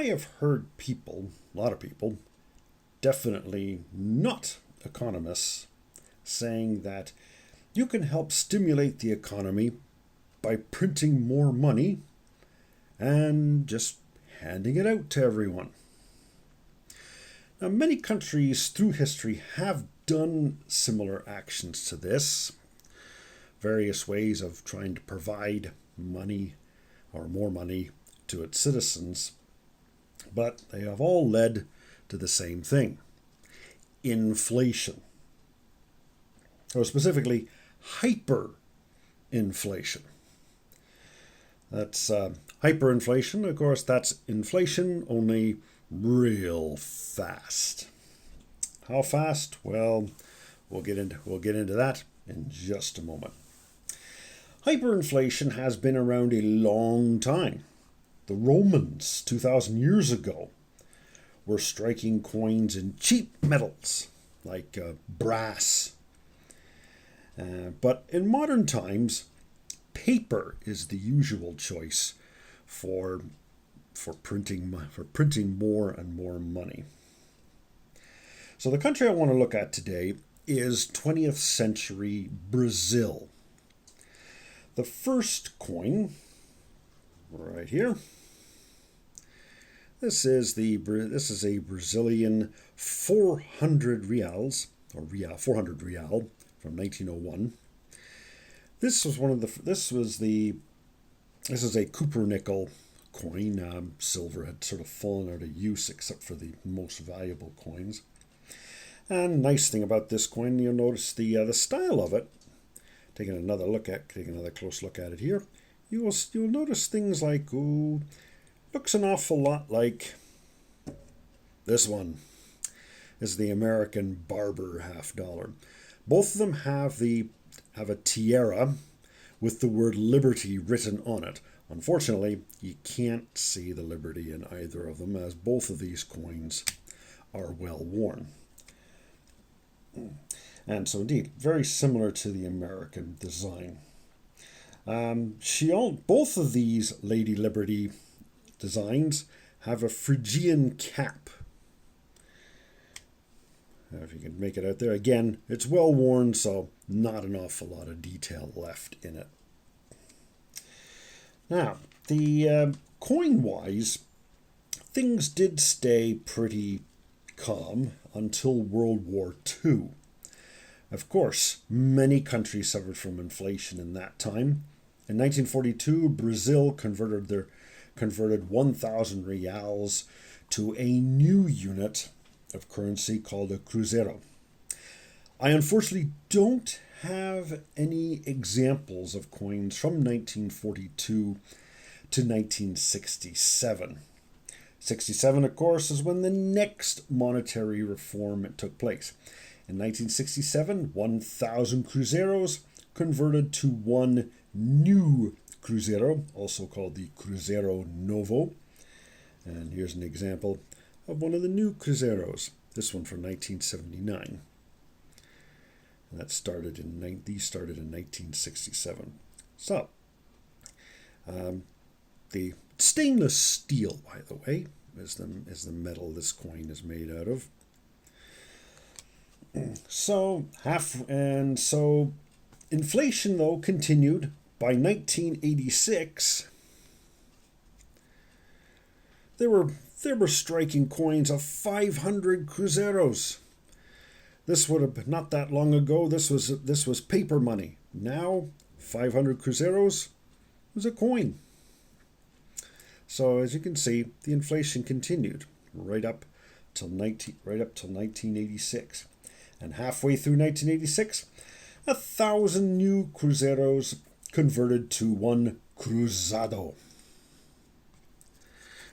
I have heard people, a lot of people, definitely not economists, saying that you can help stimulate the economy by printing more money and just handing it out to everyone. Now, many countries through history have done similar actions to this, various ways of trying to provide money or more money to its citizens, but they have all led to the same thing: inflation. Or specifically, hyperinflation. That's hyperinflation. Of course, that's inflation, only real fast. How fast? Well, we'll get into that in just a moment. Hyperinflation has been around a long time. The Romans, 2,000 years ago, were striking coins in cheap metals like brass. But in modern times, paper is the usual choice for printing more and more money. So the country I want to look at today is 20th century Brazil. The first coin, right here. This is a Brazilian 400 reals, or 400 real from 1901. This is a cupronickel coin. Silver had sort of fallen out of use except for the most valuable coins. And nice thing about this coin, you'll notice the style of it. Taking another close look at it here, you'll notice things like, looks an awful lot like this one. This is the American Barber $50. Both of them have a tiara with the word Liberty written on it. Unfortunately, you can't see the Liberty in either of them, as both of these coins are well worn. And so indeed, very similar to the American design. Both of these Lady Liberty designs have a Phrygian cap. If you can make it out there. Again, it's well worn, so not an awful lot of detail left in it. Now, the coin-wise, things did stay pretty calm until World War II. Of course, many countries suffered from inflation in that time. In 1942, Brazil converted 1,000 reals to a new unit of currency called a cruzeiro. I unfortunately don't have any examples of coins from 1942 to 1967. 67, of course, is when the next monetary reform took place. In 1967, 1,000 cruzeiros converted to one new cruzeiro, also called the Cruzeiro Novo. And here's an example of one of the new cruzeiros, this one from 1979. And these started in 1967. So, the stainless steel, by the way, is the metal this coin is made out of. So inflation, though, continued. By 1986, they were striking coins of 500 cruzeiros. This would have, not that long ago, this was paper money. Now, 500 cruzeiros was a coin. So as you can see, the inflation continued right up till 1986. And halfway through 1986, 1,000 new cruzeiros converted to one cruzado.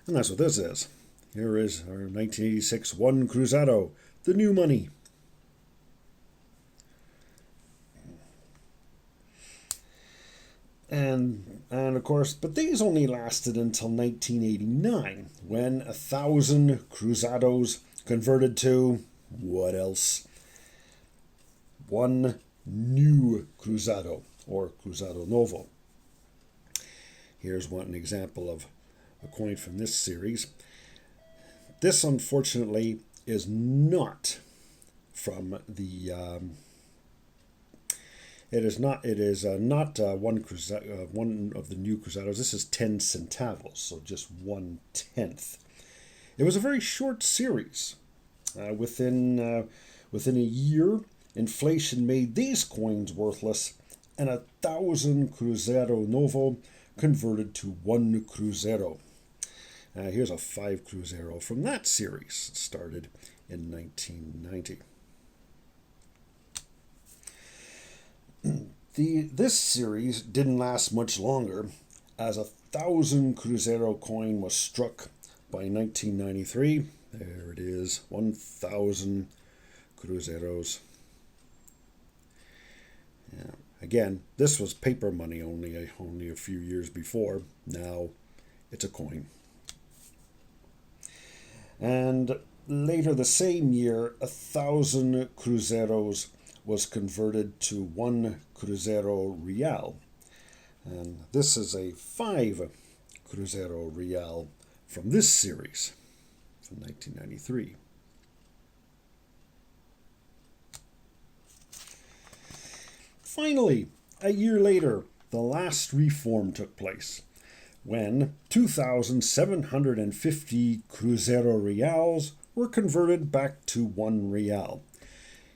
And that's what this is. Here is our 1986 one cruzado, the new money. And of course, but these only lasted until 1989, when 1,000 cruzados converted to, what else? One new cruzado, or Cruzado Novo. Here's an example of a coin from this series. This, unfortunately, is not from the. It is not. It is not one of the new cruzados. This is 10 centavos, so just 1/10. It was a very short series. Within a year, inflation made these coins worthless, and 1,000 Cruzeiro Novo converted to 1 Cruzeiro. Here's a 5 Cruzeiro from that series. It started in 1990. This series didn't last much longer, as 1,000 Cruzeiro coin was struck by 1993. There it is, 1,000 Cruzeiros. Yeah. Again, this was paper money only a few years before. Now it's a coin. And later the same year, 1,000 Cruzeiros was converted to 1 Cruzeiro Real. And this is a 5 Cruzeiro Real from this series, from 1993. Finally, a year later, the last reform took place, when 2,750 Cruzeiro Reals were converted back to 1 Real.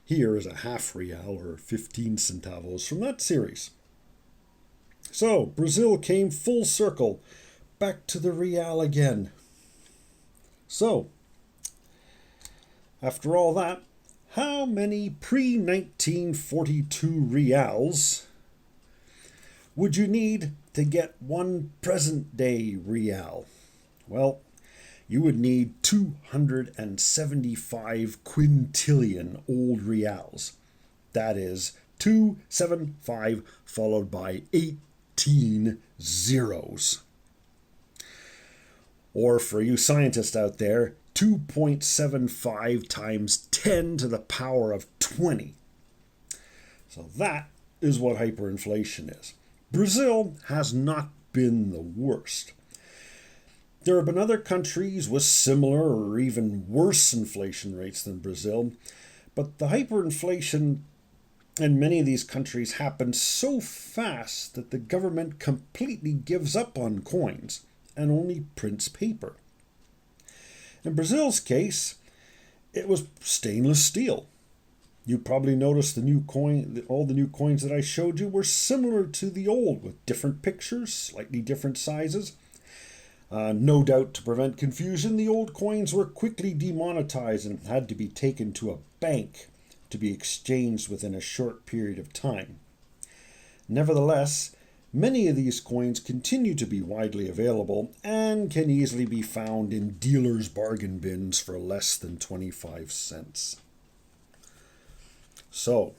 Here is a half real, or 15 centavos, from that series. So, Brazil came full circle, back to the real again. So, after all that, how many pre-1942 reals would you need to get 1 present-day real? Well, you would need 275 quintillion old reals. That is 275 followed by 18 zeros. Or for you scientists out there, 2.75 times 10 to the power of 20. So that is what hyperinflation is. Brazil has not been the worst. There have been other countries with similar or even worse inflation rates than Brazil, but the hyperinflation in many of these countries happened so fast that the government completely gives up on coins and only prints paper. In Brazil's case, it was stainless steel. You probably noticed all the new coins that I showed you were similar to the old, with different pictures, slightly different sizes. No doubt to prevent confusion, the old coins were quickly demonetized and had to be taken to a bank to be exchanged within a short period of time. Nevertheless, many of these coins continue to be widely available and can easily be found in dealers' bargain bins for less than 25 cents. So,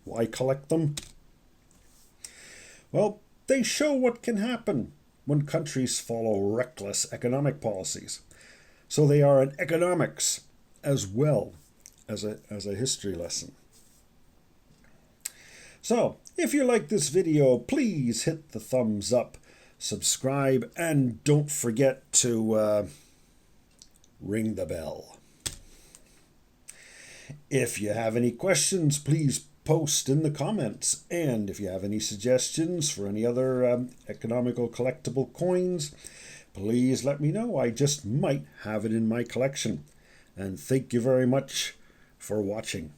why collect them? Well, they show what can happen when countries follow reckless economic policies. So they are an economics as well as a history lesson. So, if you like this video, please hit the thumbs up, subscribe, and don't forget to ring the bell. If you have any questions, please post in the comments. And if you have any suggestions for any other economical collectible coins, please let me know. I just might have it in my collection. And thank you very much for watching.